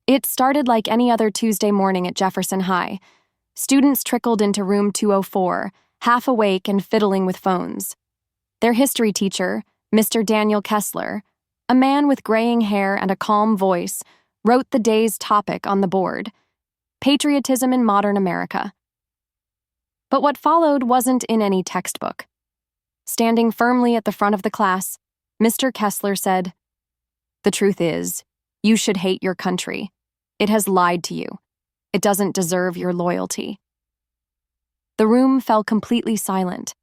It started like any other Tuesday morning at Jefferson High. Students trickled into room 204, half awake and fiddling with phones. Their history teacher, Mr. Daniel Kessler, a man with graying hair and a calm voice, wrote the day's topic on the board: Patriotism in Modern America. But what followed wasn't in any textbook. Standing firmly at the front of the class, Mr. Kessler said, "The truth is, you should hate your country. It has lied to you. It doesn't deserve your loyalty." The room fell completely silent.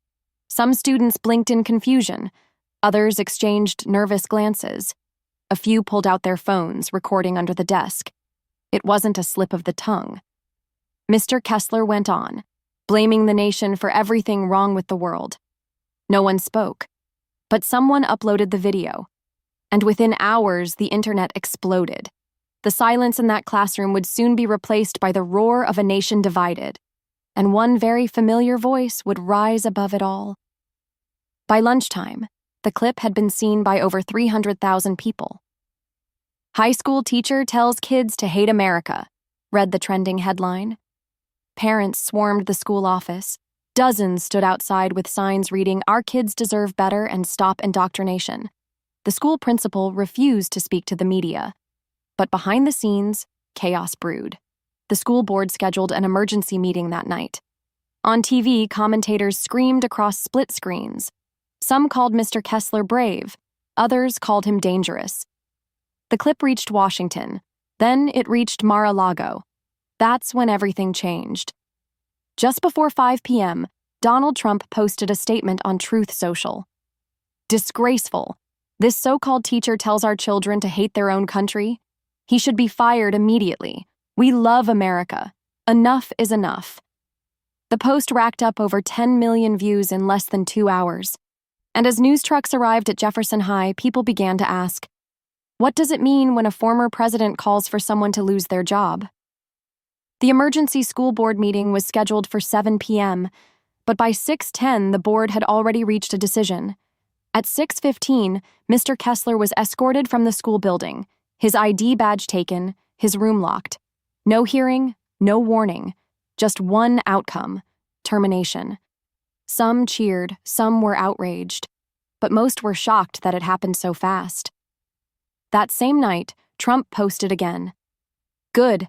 Some students blinked in confusion. Others exchanged nervous glances. A few pulled out their phones, recording under the desk. It wasn't a slip of the tongue. Mr. Kessler went on, blaming the nation for everything wrong with the world. No one spoke, but someone uploaded the video, and within hours the internet exploded. The silence in that classroom would soon be replaced by the roar of a nation divided, and one very familiar voice would rise above it all. By lunchtime, the clip had been seen by over 300,000 people. "High school teacher tells kids to hate America," read the trending headline. Parents swarmed the school office. Dozens stood outside with signs reading, "Our kids deserve better" and "Stop indoctrination." The school principal refused to speak to the media. But behind the scenes, chaos brewed. The school board scheduled an emergency meeting that night. On TV, commentators screamed across split screens. Some called Mr. Kessler brave, others called him dangerous. The clip reached Washington, then it reached Mar-a-Lago. That's when everything changed. Just before 5 p.m., Donald Trump posted a statement on Truth Social. "Disgraceful. This so-called teacher tells our children to hate their own country. He should be fired immediately. We love America. Enough is enough." The post racked up over 10 million views in less than 2 hours. And as news trucks arrived at Jefferson High, people began to ask, what does it mean when a former president calls for someone to lose their job? The emergency school board meeting was scheduled for 7 p.m., but by 6:10 the board had already reached a decision. At 6:15, Mr. Kessler was escorted from the school building, his ID badge taken, his room locked. No hearing, no warning, just one outcome: termination. Some cheered, some were outraged, but most were shocked that it happened so fast. That same night, Trump posted again. "Good.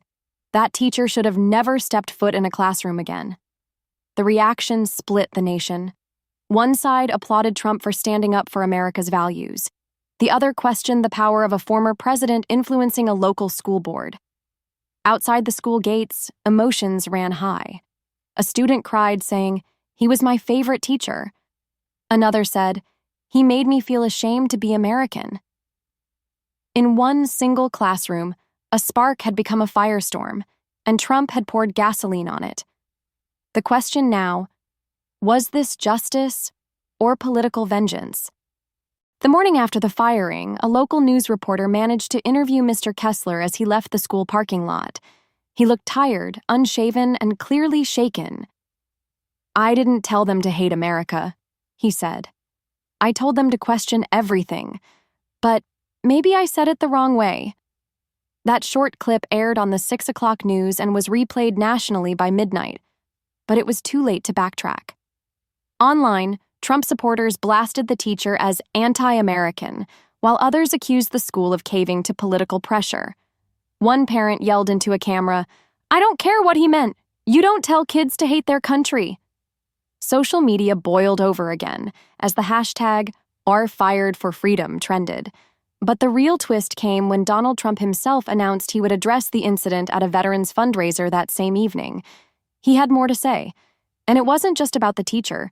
That teacher should have never stepped foot in a classroom again." The reaction split the nation. One side applauded Trump for standing up for America's values. The other questioned the power of a former president influencing a local school board. Outside the school gates, emotions ran high. A student cried, saying, "He was my favorite teacher." Another said, "He made me feel ashamed to be American." In one single classroom, a spark had become a firestorm, and Trump had poured gasoline on it. The question now, was this justice or political vengeance? The morning after the firing, a local news reporter managed to interview Mr. Kessler as he left the school parking lot. He looked tired, unshaven, and clearly shaken. "I didn't tell them to hate America," he said. "I told them to question everything, but maybe I said it the wrong way." That short clip aired on the 6 o'clock news and was replayed nationally by midnight, but it was too late to backtrack. Online, Trump supporters blasted the teacher as anti-American, while others accused the school of caving to political pressure. One parent yelled into a camera, "I don't care what he meant. You don't tell kids to hate their country." Social media boiled over again as the hashtag #OurFiredForFreedom trended. But the real twist came when Donald Trump himself announced he would address the incident at a veterans fundraiser that same evening. He had more to say, and it wasn't just about the teacher.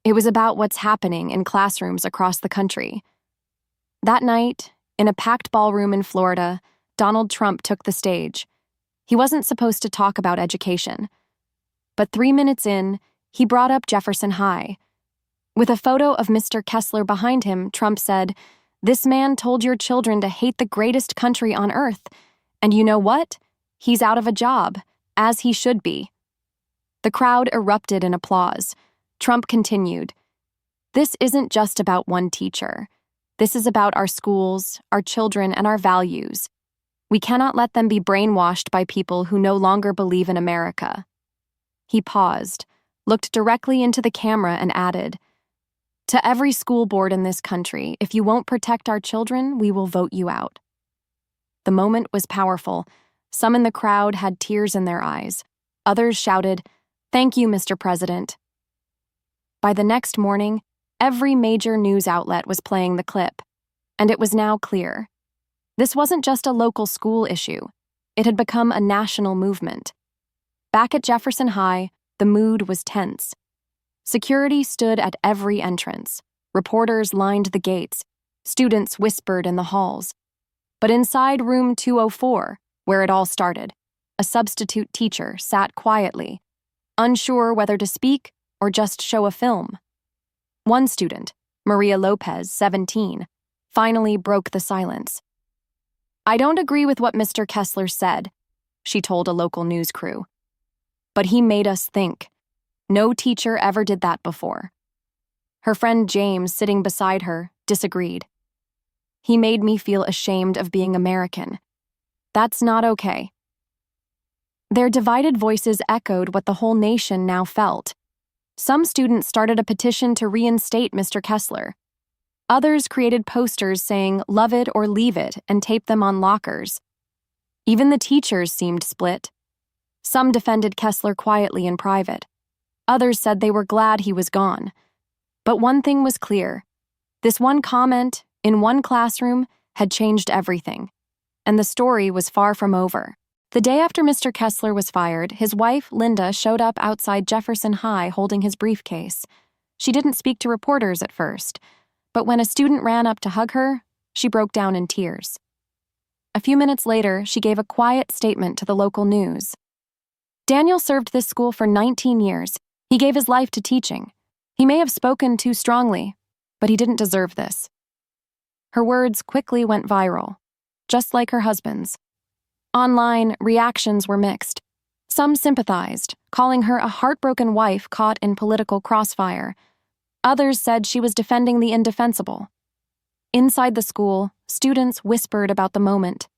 It was about what's happening in classrooms across the country. That night, in a packed ballroom in Florida, Donald Trump took the stage. He wasn't supposed to talk about education. But 3 minutes in, he brought up Jefferson High. With a photo of Mr. Kessler behind him, Trump said, "This man told your children to hate the greatest country on earth. And you know what? He's out of a job, as he should be." The crowd erupted in applause. Trump continued, "This isn't just about one teacher. This is about our schools, our children, and our values. We cannot let them be brainwashed by people who no longer believe in America." He paused, looked directly into the camera, and added, "To every school board in this country, if you won't protect our children, we will vote you out." The moment was powerful. Some in the crowd had tears in their eyes. Others shouted, "Thank you, Mr. President." By the next morning, every major news outlet was playing the clip, and it was now clear. This wasn't just a local school issue. It had become a national movement. Back at Jefferson High, the mood was tense. Security stood at every entrance. Reporters lined the gates. Students whispered in the halls. But inside room 204, where it all started, a substitute teacher sat quietly, unsure whether to speak or just show a film. One student, Maria Lopez, 17, finally broke the silence. "I don't agree with what Mr. Kessler said," she told a local news crew. "But he made us think. No teacher ever did that before." Her friend James, sitting beside her, disagreed. "He made me feel ashamed of being American. That's not okay." Their divided voices echoed what the whole nation now felt. Some students started a petition to reinstate Mr. Kessler. Others created posters saying, "Love it or leave it," and taped them on lockers. Even the teachers seemed split. Some defended Kessler quietly in private. Others said they were glad he was gone. But one thing was clear. This one comment, in one classroom, had changed everything. And the story was far from over. The day after Mr. Kessler was fired, his wife, Linda, showed up outside Jefferson High holding his briefcase. She didn't speak to reporters at first, but when a student ran up to hug her, she broke down in tears. A few minutes later, she gave a quiet statement to the local news. "Daniel served this school for 19 years. He gave his life to teaching. He may have spoken too strongly, but he didn't deserve this." Her words quickly went viral, just like her husband's. Online, reactions were mixed. Some sympathized, calling her a heartbroken wife caught in political crossfire. Others said she was defending the indefensible. Inside the school, students whispered about the moment.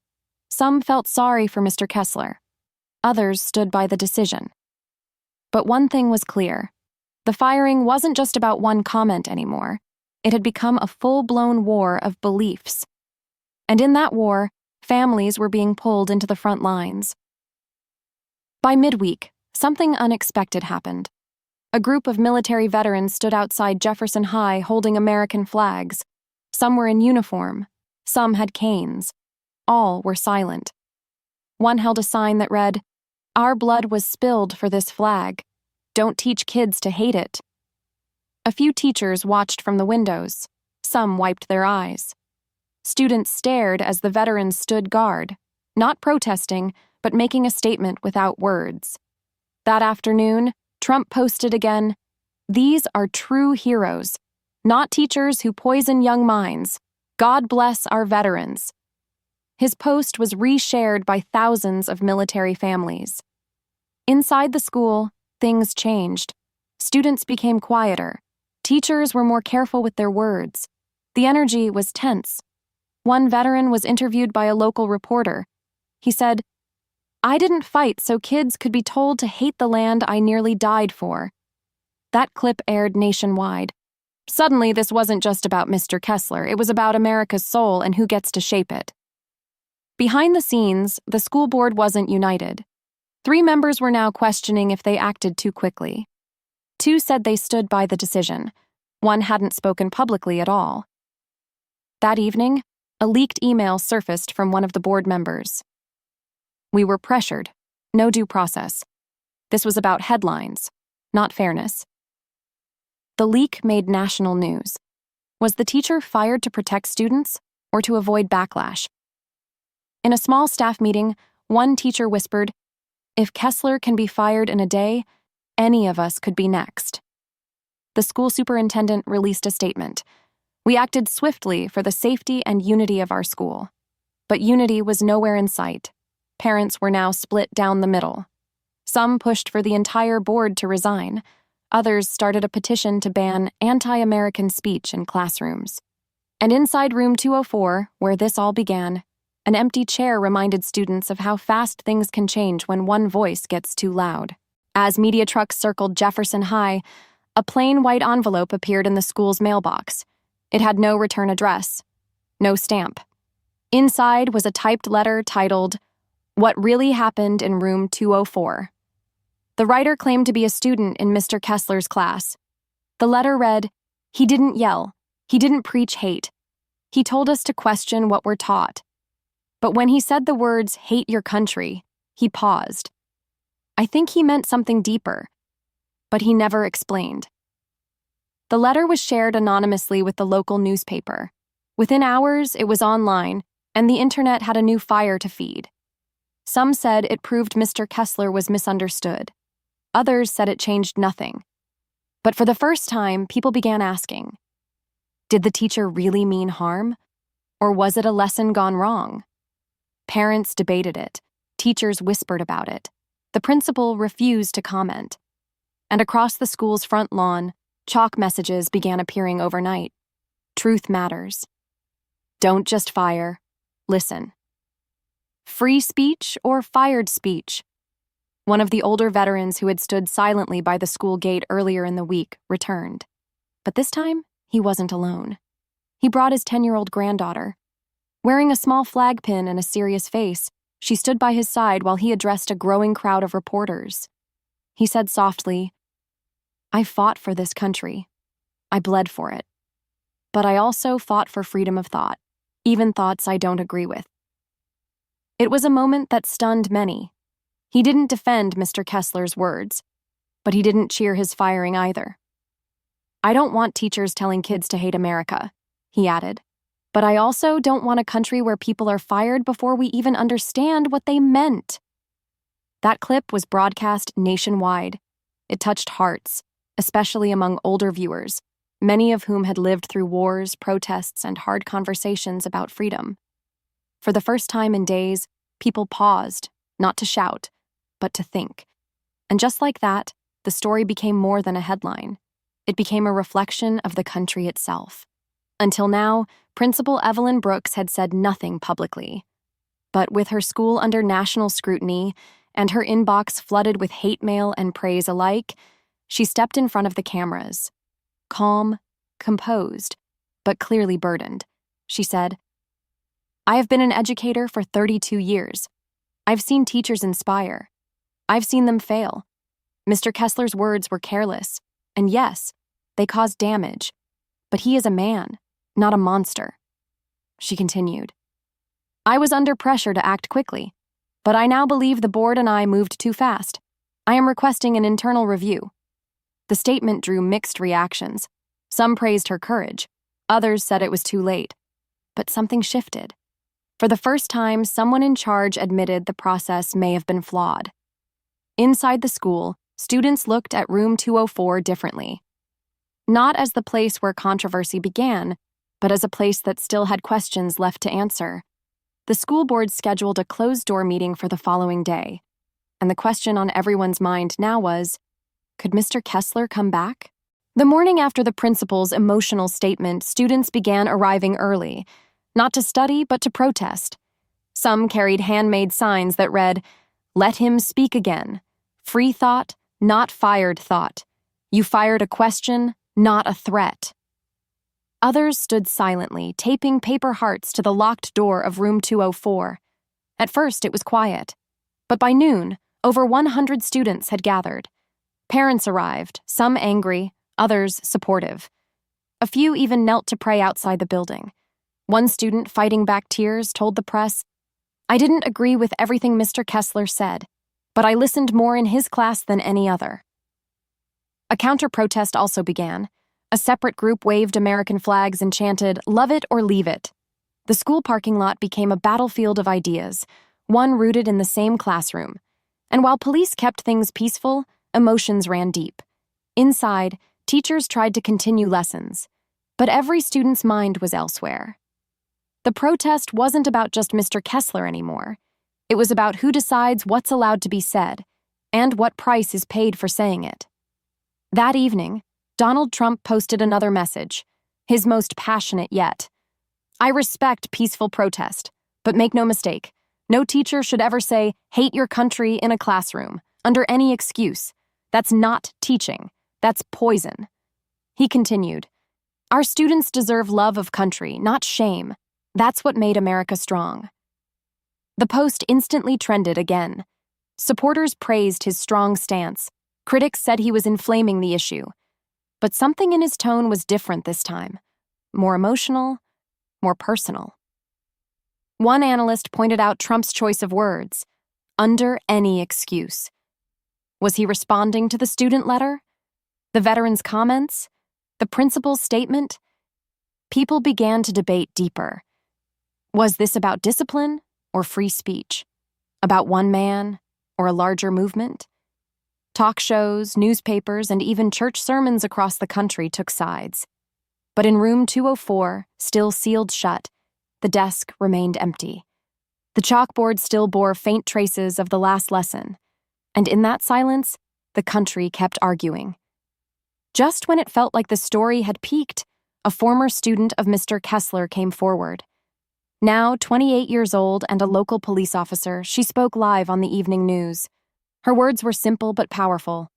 Some felt sorry for Mr. Kessler. Others stood by the decision. But one thing was clear. The firing wasn't just about one comment anymore. It had become a full-blown war of beliefs. And in that war, families were being pulled into the front lines. By midweek, something unexpected happened. A group of military veterans stood outside Jefferson High holding American flags. Some were in uniform. Some had canes. All were silent. One held a sign that read, "Our blood was spilled for this flag. Don't teach kids to hate it." A few teachers watched from the windows. Some wiped their eyes. Students stared as the veterans stood guard, not protesting, but making a statement without words. That afternoon, Trump posted again, "These are true heroes, not teachers who poison young minds. God bless our veterans." His post was reshared by thousands of military families. Inside the school, things changed. Students became quieter. Teachers were more careful with their words. The energy was tense. One veteran was interviewed by a local reporter. He said, "I didn't fight so kids could be told to hate the land I nearly died for." That clip aired nationwide. Suddenly, this wasn't just about Mr. Kessler. It was about America's soul and who gets to shape it. Behind the scenes, the school board wasn't united. 3 members were now questioning if they acted too quickly. 2 said they stood by the decision. 1 hadn't spoken publicly at all. That evening, a leaked email surfaced from one of the board members. "We were pressured. No due process. This was about headlines, not fairness." The leak made national news. Was the teacher fired to protect students or to avoid backlash? In a small staff meeting, one teacher whispered, "If Kessler can be fired in a day, any of us could be next." The school superintendent released a statement. "We acted swiftly for the safety and unity of our school." But unity was nowhere in sight. Parents were now split down the middle. Some pushed for the entire board to resign. Others started a petition to ban anti-American speech in classrooms. And inside room 204, where this all began, An empty chair reminded students of how fast things can change when one voice gets too loud. As media trucks circled Jefferson High, a plain white envelope appeared in the school's mailbox. It had no return address, no stamp. Inside was a typed letter titled, "What Really Happened in Room 204." The writer claimed to be a student in Mr. Kessler's class. The letter read, "He didn't yell. He didn't preach hate. He told us to question what we're taught. But when he said the words, 'hate your country,' he paused. I think he meant something deeper, but he never explained." The letter was shared anonymously with the local newspaper. Within hours, it was online, and the internet had a new fire to feed. Some said it proved Mr. Kessler was misunderstood. Others said it changed nothing. But for the first time, people began asking, did the teacher really mean harm? Or was it a lesson gone wrong? Parents debated it. Teachers whispered about it. The principal refused to comment. And across the school's front lawn, chalk messages began appearing overnight. Truth matters. Don't just fire. Listen. Free speech or fired speech? One of the older veterans who had stood silently by the school gate earlier in the week returned. But this time, he wasn't alone. He brought his 10-year-old granddaughter. Wearing a small flag pin and a serious face, she stood by his side while he addressed a growing crowd of reporters. He said softly, "I fought for this country. I bled for it. But I also fought for freedom of thought, even thoughts I don't agree with." It was a moment that stunned many. He didn't defend Mr. Kessler's words, but he didn't cheer his firing either. "I don't want teachers telling kids to hate America," he added. "But I also don't want a country where people are fired before we even understand what they meant." That clip was broadcast nationwide. It touched hearts, especially among older viewers, many of whom had lived through wars, protests, and hard conversations about freedom. For the first time in days, people paused, not to shout, but to think. And just like that, the story became more than a headline. It became a reflection of the country itself. Until now, Principal Evelyn Brooks had said nothing publicly. But with her school under national scrutiny and her inbox flooded with hate mail and praise alike, she stepped in front of the cameras. Calm, composed, but clearly burdened. She said, "I have been an educator for 32 years. I've seen teachers inspire. I've seen them fail. Mr. Kessler's words were careless, and yes, they caused damage. But he is a man, not a monster." She continued, "I was under pressure to act quickly, but I now believe the board and I moved too fast. I am requesting an internal review." The statement drew mixed reactions. Some praised her courage. Others said it was too late. But something shifted. For the first time, someone in charge admitted the process may have been flawed. Inside the school, students looked at room 204 differently. Not as the place where controversy began, but as a place that still had questions left to answer. The school board scheduled a closed-door meeting for the following day, and the question on everyone's mind now was, could Mr. Kessler come back? The morning after the principal's emotional statement, students began arriving early, not to study, but to protest. Some carried handmade signs that read, "Let him speak again. Free thought, not fired thought. You fired a question, not a threat." Others stood silently, taping paper hearts to the locked door of room 204. At first, it was quiet. But by noon, over 100 students had gathered. Parents arrived, some angry, others supportive. A few even knelt to pray outside the building. One student, fighting back tears, told the press, "I didn't agree with everything Mr. Kessler said, but I listened more in his class than any other." A counter-protest also began. A separate group waved American flags and chanted, "Love it or leave it." The school parking lot became a battlefield of ideas, one rooted in the same classroom. And while police kept things peaceful, emotions ran deep. Inside, teachers tried to continue lessons, but every student's mind was elsewhere. The protest wasn't about just Mr. Kessler anymore. It was about who decides what's allowed to be said, and what price is paid for saying it. That evening, Donald Trump posted another message, his most passionate yet. "I respect peaceful protest, But make no mistake, no teacher should ever say, hate your country in a classroom, under any excuse. That's not teaching. That's poison. He continued, our students deserve love of country, not shame. That's what made America strong. The post instantly trended again. Supporters praised his strong stance. Critics said he was inflaming the issue. But something in his tone was different this time. More emotional, more personal. One analyst pointed out Trump's choice of words, under any excuse. Was he responding to the student letter? The veterans' comments? The principal's statement? People began to debate deeper. Was this about discipline or free speech? About one man or a larger movement? Talk shows, newspapers, and even church sermons across the country took sides. But in room 204, still sealed shut, the desk remained empty. The chalkboard still bore faint traces of the last lesson, and in that silence, the country kept arguing. Just when it felt like the story had peaked, a former student of Mr. Kessler came forward. Now 28 years old and a local police officer, she spoke live on the evening news. Her words were simple but powerful.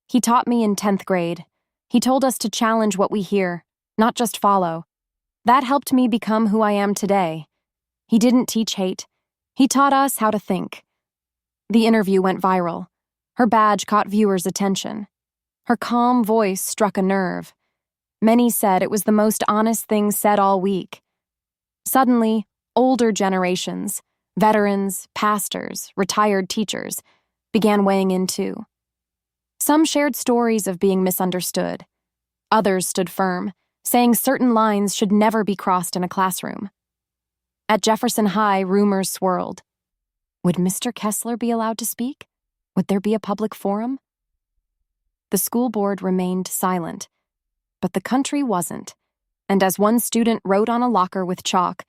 He taught me in 10th grade. He told us to challenge what we hear, not just follow. That helped me become who I am today. He didn't teach hate. He taught us how to think. The interview went viral. Her badge caught viewers' attention. Her calm voice struck a nerve. Many said it was the most honest thing said all week. Suddenly, older generations, veterans, pastors, retired teachers, began weighing in too. Some shared stories of being misunderstood. Others stood firm, saying certain lines should never be crossed in a classroom. At Jefferson High, rumors swirled. Would Mr. Kessler be allowed to speak? Would there be a public forum? The school board remained silent, but the country wasn't. And as one student wrote on a locker with chalk,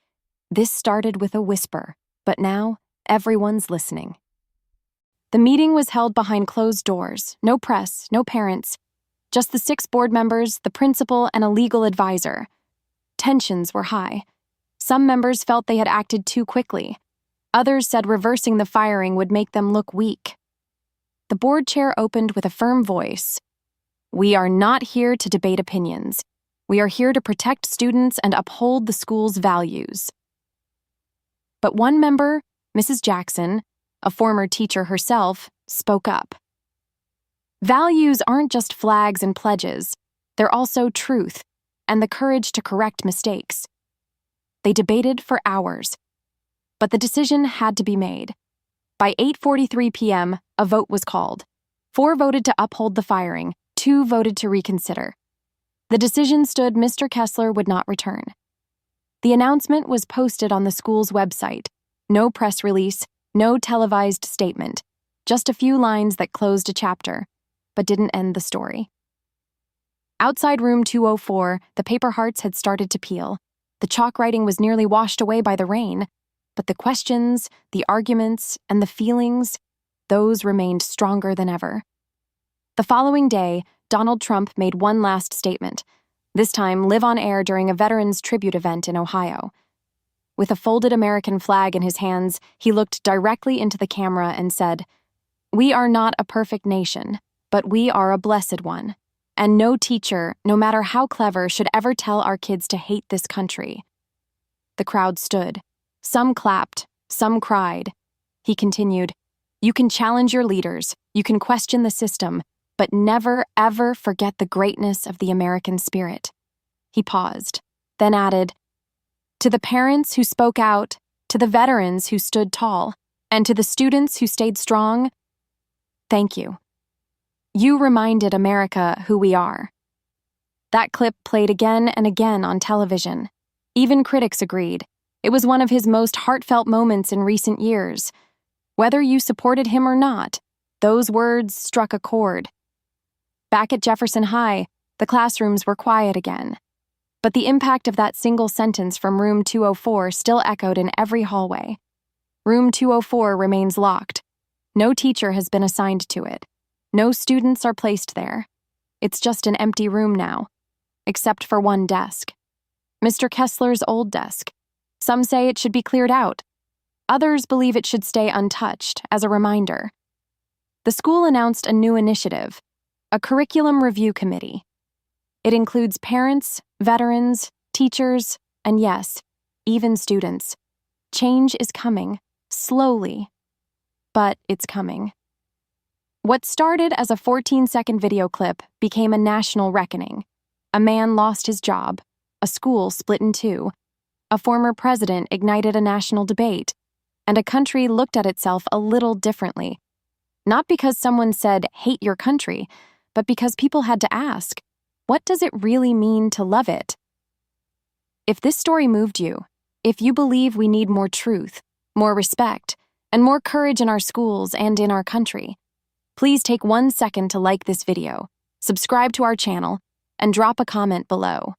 this started with a whisper, but now everyone's listening. The meeting was held behind closed doors, no press, no parents, just the 6 board members, the principal, and a legal advisor. Tensions were high. Some members felt they had acted too quickly. Others said reversing the firing would make them look weak. The board chair opened with a firm voice. We are not here to debate opinions. We are here to protect students and uphold the school's values. But one member, Mrs. Jackson, a former teacher herself, spoke up. Values aren't just flags and pledges. They're also truth and the courage to correct mistakes. They debated for hours, but the decision had to be made. By 8:43 p.m., a vote was called. 4 voted to uphold the firing, 2 voted to reconsider. The decision stood Mr. Kessler would not return. The announcement was posted on the school's website. No press release, no televised statement, just a few lines that closed a chapter, but didn't end the story. Outside room 204, the paper hearts had started to peel. The chalk writing was nearly washed away by the rain, but the questions, the arguments, and the feelings, those remained stronger than ever. The following day, Donald Trump made one last statement, this time live on air during a veterans tribute event in Ohio. With a folded American flag in his hands, he looked directly into the camera and said, "We are not a perfect nation, but we are a blessed one. And no teacher, no matter how clever, should ever tell our kids to hate this country." The crowd stood. Some clapped, some cried. He continued, "You can challenge your leaders, you can question the system, but never, ever forget the greatness of the American spirit." He paused, then added, "To the parents who spoke out, to the veterans who stood tall, and to the students who stayed strong, thank you. You reminded America who we are." That clip played again and again on television. Even critics agreed. It was one of his most heartfelt moments in recent years. Whether you supported him or not, those words struck a chord. Back at Jefferson High, the classrooms were quiet again. But the impact of that single sentence from room 204 still echoed in every hallway. Room 204 remains locked. No teacher has been assigned to it. No students are placed there. It's just an empty room now, except for one desk. Mr. Kessler's old desk. Some say it should be cleared out. Others believe it should stay untouched as a reminder. The school announced a new initiative, a curriculum review committee. It includes parents, veterans, teachers, and yes, even students. Change is coming, slowly, but it's coming. What started as a 14-second video clip became a national reckoning. A man lost his job, a school split in two, a former president ignited a national debate, and a country looked at itself a little differently. Not because someone said, "Hate your country," but because people had to ask, what does it really mean to love it? If this story moved you, if you believe we need more truth, more respect, and more courage in our schools and in our country, please take 1 second to like this video, subscribe to our channel, and drop a comment below.